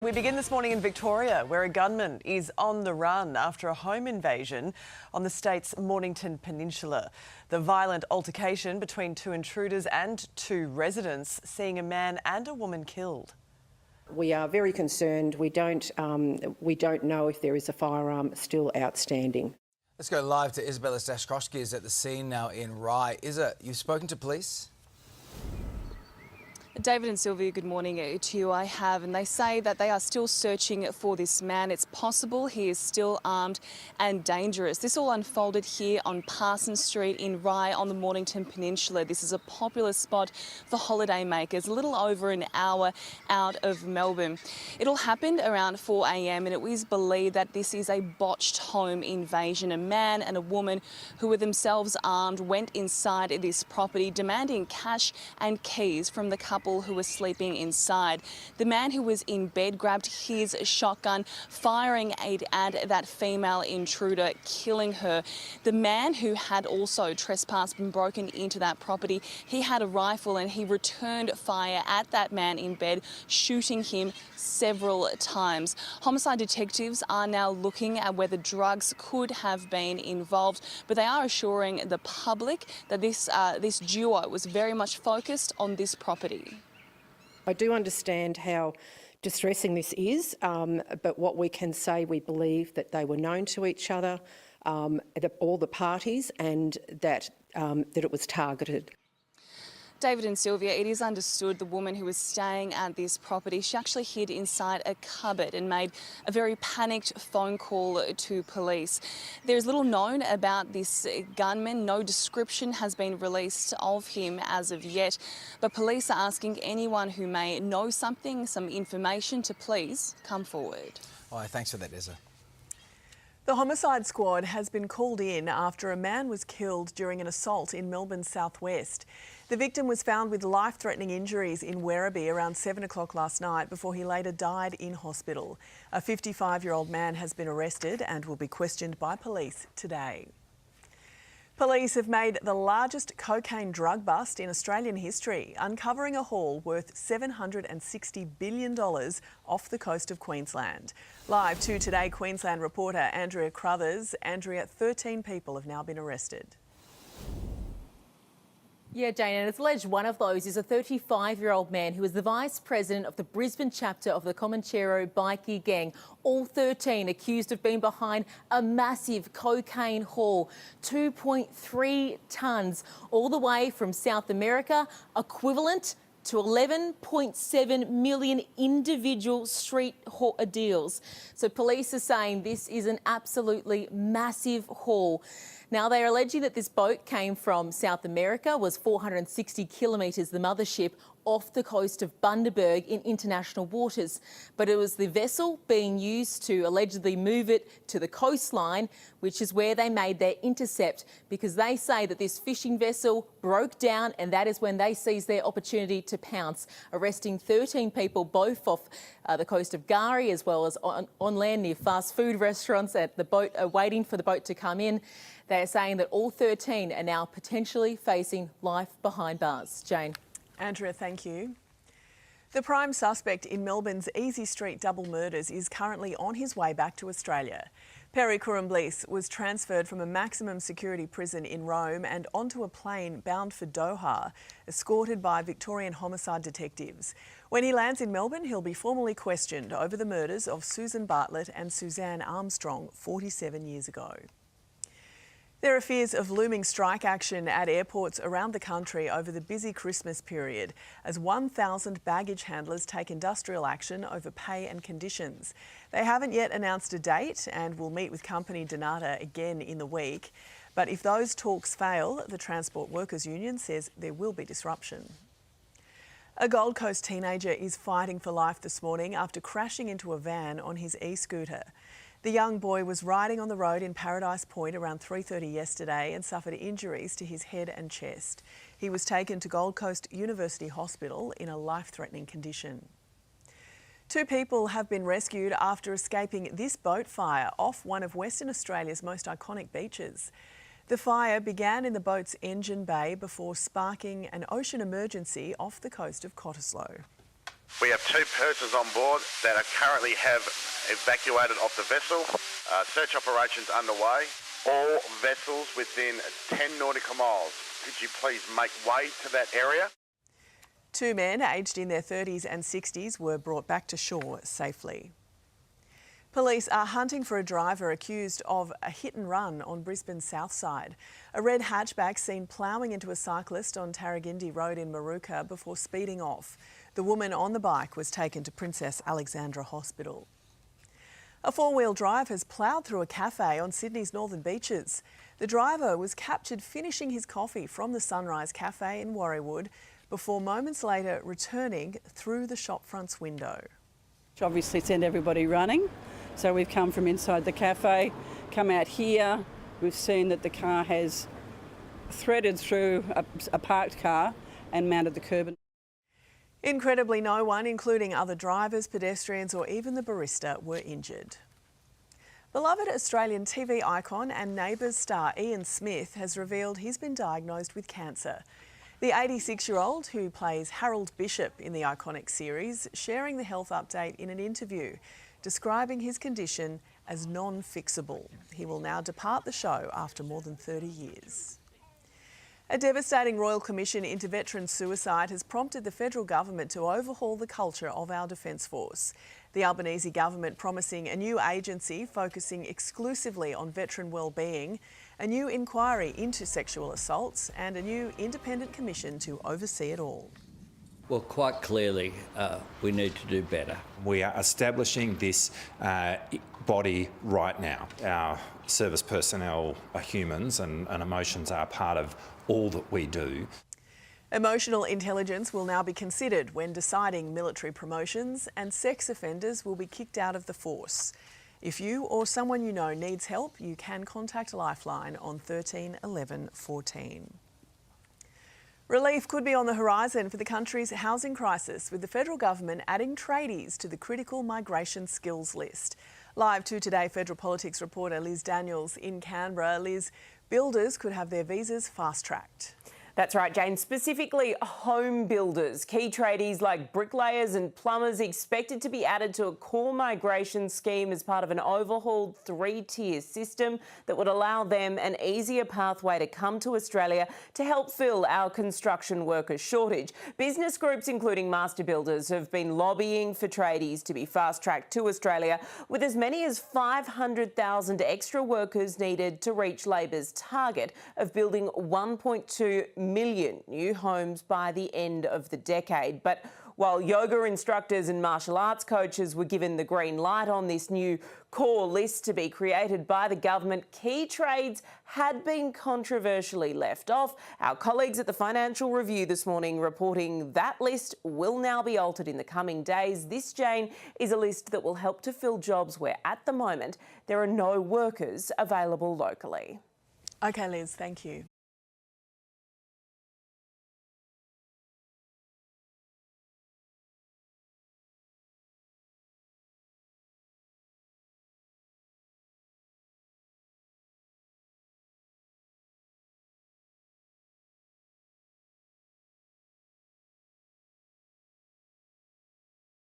We begin this morning in Victoria, where a gunman is on the run after a home invasion on the state's Mornington Peninsula. The violent altercation between two intruders and two residents, seeing a man and a woman killed. We are very concerned. We don't know if there is a firearm still outstanding. Let's go live to Isabella Stashkowski is at the scene now in Rye. Isa, you've spoken to police? David and Sylvia, good morning to you. I have, and they say that they are still searching for this man. It's possible he is still armed and dangerous. This all unfolded here on Parsons Street in Rye on the Mornington Peninsula. This is a popular spot for holiday makers, a little over an hour out of Melbourne. It all happened around 4 a.m. and it is believed that this is a botched home invasion. A man and a woman who were themselves armed went inside this property, demanding cash and keys from the couple who were sleeping inside. The man who was in bed grabbed his shotgun, firing at that female intruder, killing her. The man who had also trespassed and broken into that property, he had a rifle and he returned fire at that man in bed, shooting him several times. Homicide detectives are now looking at whether drugs could have been involved, but they are assuring the public that this duo was very much focused on this property. I do understand how distressing this is, but what we can say, we believe that they were known to each other, all the parties, and that it was targeted. David and Sylvia, it is understood the woman who was staying at this property, she actually hid inside a cupboard and made a very panicked phone call to police. There's little known about this gunman. No description has been released of him as of yet, but police are asking anyone who may know something, some information, to please come forward. All right, thanks for that, Isa. The homicide squad has been called in after a man was killed during an assault in Melbourne's southwest. The victim was found with life-threatening injuries in Werribee around 7 o'clock last night before he later died in hospital. A 55-year-old man has been arrested and will be questioned by police today. Police have made the largest cocaine drug bust in Australian history, uncovering a haul worth $760 billion off the coast of Queensland. Live to Today Queensland reporter Andrea Crothers. Andrea, 13 people have now been arrested. Yeah, Jane, and it's alleged one of those is a 35-year-old man who is the vice president of the Brisbane chapter of the Comanchero bikie gang. All 13 accused of being behind a massive cocaine haul, 2.3 tonnes, all the way from South America, equivalent to 11.7 million individual street deals. So police are saying this is an absolutely massive haul. Now, they are alleging that this boat came from South America, was 460 kilometres, the mothership, off the coast of Bundaberg in international waters. But it was the vessel being used to allegedly move it to the coastline, which is where they made their intercept, because they say that this fishing vessel broke down and that is when they seized their opportunity to pounce, arresting 13 people, both off the coast of Gari as well as on land near fast food restaurants at the boat, waiting for the boat to come in. They are saying that all 13 are now potentially facing life behind bars. Jane. Andrea, thank you. The prime suspect in Melbourne's Easy Street double murders is currently on his way back to Australia. Perry Kurrumblis was transferred from a maximum security prison in Rome and onto a plane bound for Doha, escorted by Victorian homicide detectives. When he lands in Melbourne, he'll be formally questioned over the murders of Susan Bartlett and Suzanne Armstrong 47 years ago. There are fears of looming strike action at airports around the country over the busy Christmas period as 1,000 baggage handlers take industrial action over pay and conditions. They haven't yet announced a date and will meet with company Donata again in the week. But if those talks fail, the Transport Workers Union says there will be disruption. A Gold Coast teenager is fighting for life this morning after crashing into a van on his e-scooter. The young boy was riding on the road in Paradise Point around 3:30 yesterday and suffered injuries to his head and chest. He was taken to Gold Coast University Hospital in a life-threatening condition. 2 people have been rescued after escaping this boat fire off one of Western Australia's most iconic beaches. The fire began in the boat's engine bay before sparking an ocean emergency off the coast of Cottesloe. We have 2 persons on board that are currently have evacuated off the vessel. Search operations underway. All vessels within 10 nautical miles, could you please make way to that area? 2 men aged in their 30s and 60s were brought back to shore safely. Police are hunting for a driver accused of a hit and run on Brisbane's south side. A red hatchback seen ploughing into a cyclist on Tarragindi Road in Maruka before speeding off. The woman on the bike was taken to Princess Alexandra Hospital. A 4-wheel drive has ploughed through a cafe on Sydney's northern beaches. The driver was captured finishing his coffee from the Sunrise Cafe in Warriewood before moments later returning through the shopfront's window. Obviously send everybody running. So we've come from inside the cafe, come out here. We've seen that the car has threaded through a parked car and mounted the curb. Incredibly, no one, including other drivers, pedestrians or even the barista, were injured. Beloved Australian TV icon and Neighbours star Ian Smith has revealed he's been diagnosed with cancer. The 86-year-old, who plays Harold Bishop in the iconic series, sharing the health update in an interview, describing his condition as non-fixable. He will now depart the show after more than 30 years. A devastating Royal Commission into veteran suicide has prompted the federal government to overhaul the culture of our Defence Force. The Albanese government promising a new agency focusing exclusively on veteran wellbeing, a new inquiry into sexual assaults and a new independent commission to oversee it all. Well, quite clearly, we need to do better. We are establishing this body right now. Our service personnel are humans and emotions are part of all that we do. Emotional intelligence will now be considered when deciding military promotions, and sex offenders will be kicked out of the force. If you or someone you know needs help, you can contact Lifeline on 13 11 14. Relief could be on the horizon for the country's housing crisis, with the federal government adding tradies to the critical migration skills list. Live to Today Federal Politics reporter Liz Daniels in Canberra. Liz, builders could have their visas fast-tracked. That's right, Jane. Specifically, home builders. Key tradies like bricklayers and plumbers expected to be added to a core migration scheme as part of an overhauled 3-tier system that would allow them an easier pathway to come to Australia to help fill our construction worker shortage. Business groups, including master builders, have been lobbying for tradies to be fast-tracked to Australia, with as many as 500,000 extra workers needed to reach Labor's target of building 1.2 million new homes by the end of the decade. But while yoga instructors and martial arts coaches were given the green light on this new core list to be created by the government, key trades had been controversially left off. Our colleagues at the Financial Review this morning reporting that list will now be altered in the coming days. This, Jane, is a list that will help to fill jobs where at the moment there are no workers available locally. OK, Liz, thank you.